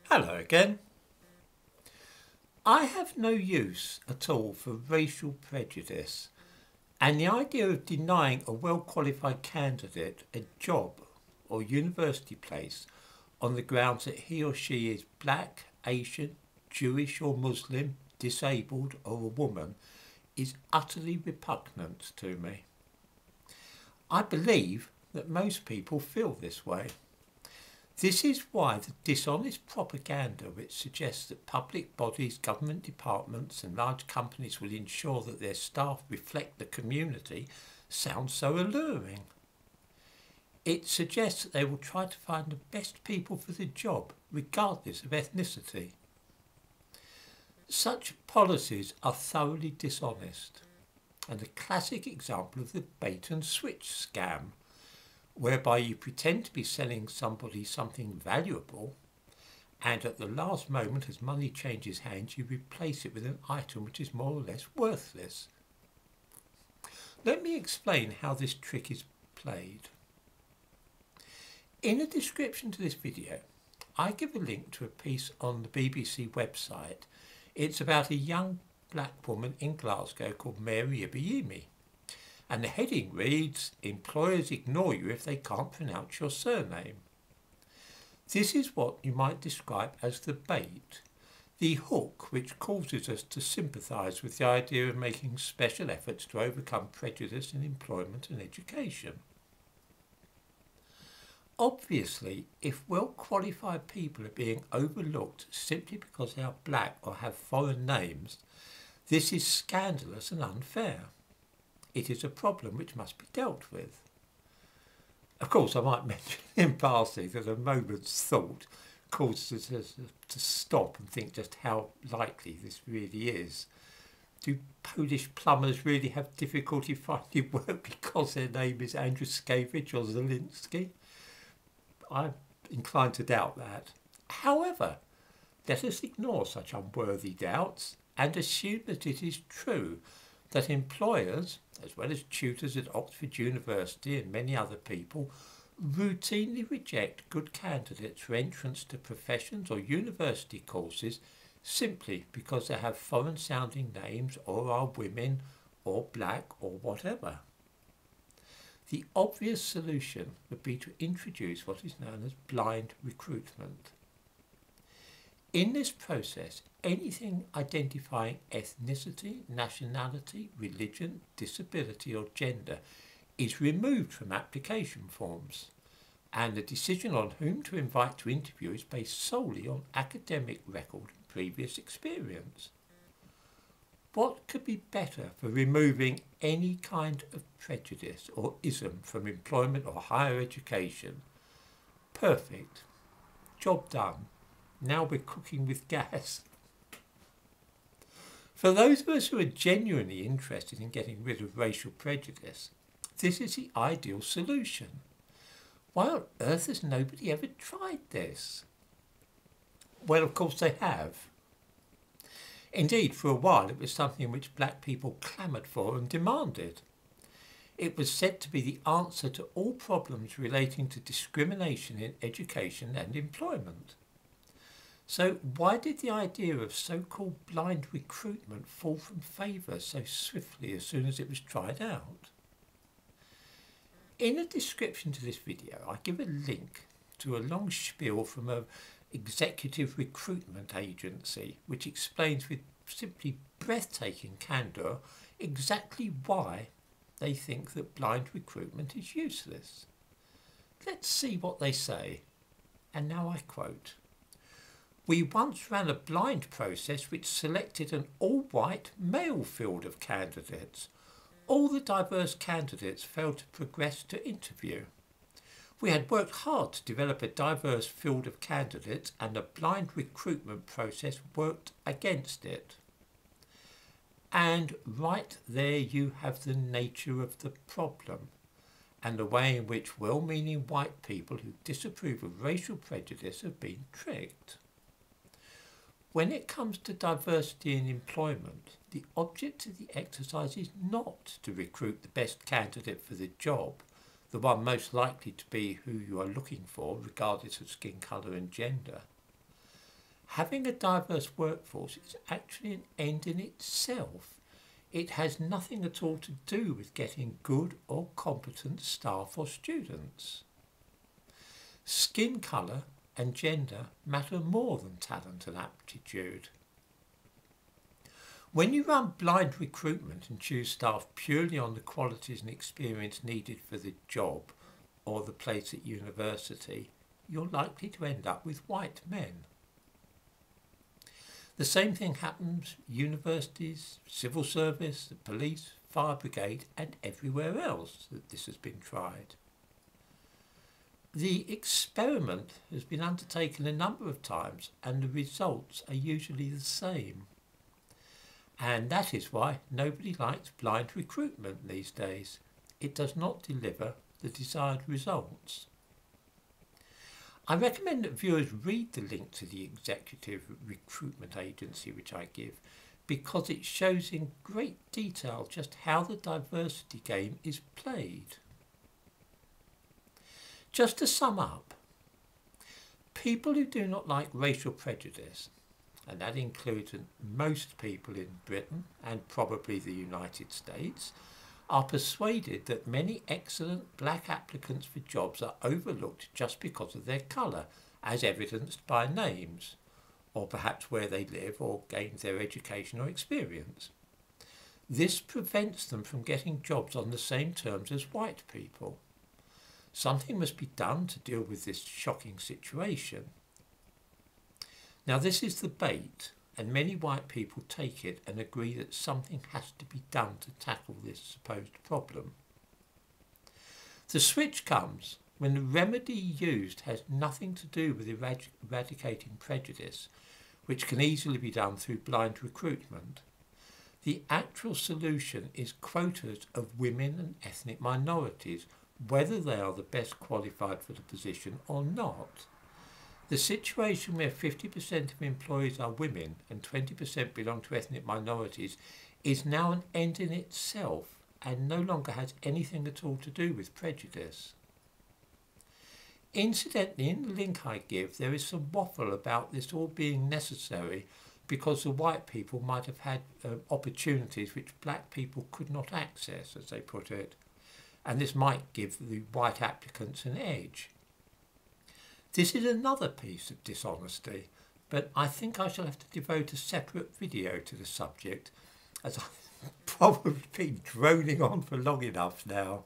Hello again. I have no use at all for racial prejudice, and the idea of denying a well-qualified candidate a job or university place on the grounds that he or she is black, Asian, Jewish or Muslim, disabled or a woman is utterly repugnant to me. I believe that most people feel this way. This is why the dishonest propaganda which suggests that public bodies, government departments and large companies will ensure that their staff reflect the community sounds so alluring. It suggests that they will try to find the best people for the job, regardless of ethnicity. Such policies are thoroughly dishonest, and a classic example of the bait and switch scam, whereby you pretend to be selling somebody something valuable and at the last moment as money changes hands you replace it with an item which is more or less worthless. Let me explain how this trick is played. In the description to this video I give a link to a piece on the BBC website. It's about a young black woman in Glasgow called Mary Ibrahimi. And the heading reads, "Employers ignore you if they can't pronounce your surname." This is what you might describe as the bait, the hook which causes us to sympathise with the idea of making special efforts to overcome prejudice in employment and education. Obviously, if well-qualified people are being overlooked simply because they are black or have foreign names, this is scandalous and unfair. It is a problem which must be dealt with. Of course, I might mention in passing that a moment's thought causes us to stop and think just how likely this really is. Do Polish plumbers really have difficulty finding work because their name is Andruszkiewicz or Zielinski? I'm inclined to doubt that. However, let us ignore such unworthy doubts and assume that it is true that employers, as well as tutors at Oxford University and many other people, routinely reject good candidates for entrance to professions or university courses simply because they have foreign-sounding names or are women or black or whatever. The obvious solution would be to introduce what is known as blind recruitment. In this process, anything identifying ethnicity, nationality, religion, disability or gender is removed from application forms, and the decision on whom to invite to interview is based solely on academic record and previous experience. What could be better for removing any kind of prejudice or ism from employment or higher education? Perfect. Job done. Now we're cooking with gas. For those of us who are genuinely interested in getting rid of racial prejudice, this is the ideal solution. Why on earth has nobody ever tried this? Well, of course they have. Indeed, for a while it was something which black people clamoured for and demanded. It was said to be the answer to all problems relating to discrimination in education and employment. So why did the idea of so-called blind recruitment fall from favour so swiftly as soon as it was tried out? In the description to this video, I give a link to a long spiel from an executive recruitment agency which explains with simply breathtaking candour exactly why they think that blind recruitment is useless. Let's see what they say. And now I quote. "We once ran a blind process which selected an all-white male field of candidates. All the diverse candidates failed to progress to interview. We had worked hard to develop a diverse field of candidates and the blind recruitment process worked against it." And right there you have the nature of the problem and the way in which well-meaning white people who disapprove of racial prejudice have been tricked. When it comes to diversity in employment, the object of the exercise is not to recruit the best candidate for the job, the one most likely to be who you are looking for, regardless of skin colour and gender. Having a diverse workforce is actually an end in itself. It has nothing at all to do with getting good or competent staff or students. Skin colour and gender matter more than talent and aptitude. When you run blind recruitment and choose staff purely on the qualities and experience needed for the job or the place at university, you're likely to end up with white men. The same thing happens at universities, civil service, the police, fire brigade and everywhere else that this has been tried. The experiment has been undertaken a number of times and the results are usually the same. And that is why nobody likes blind recruitment these days. It does not deliver the desired results. I recommend that viewers read the link to the executive recruitment agency which I give, because it shows in great detail just how the diversity game is played. Just to sum up, people who do not like racial prejudice, and that includes most people in Britain and probably the United States, are persuaded that many excellent black applicants for jobs are overlooked just because of their colour, as evidenced by names, or perhaps where they live or gained their education or experience. This prevents them from getting jobs on the same terms as white people. Something must be done to deal with this shocking situation. Now this is the bait, and many white people take it and agree that something has to be done to tackle this supposed problem. The switch comes when the remedy used has nothing to do with eradicating prejudice, which can easily be done through blind recruitment. The actual solution is quotas of women and ethnic minorities, whether they are the best qualified for the position or not. The situation where 50% of employees are women and 20% belong to ethnic minorities is now an end in itself and no longer has anything at all to do with prejudice. Incidentally, in the link I give, there is some waffle about this all being necessary because the white people might have had opportunities which black people could not access, as they put it, and this might give the white applicants an edge. This is another piece of dishonesty, but I think I shall have to devote a separate video to the subject, as I've probably been droning on for long enough now.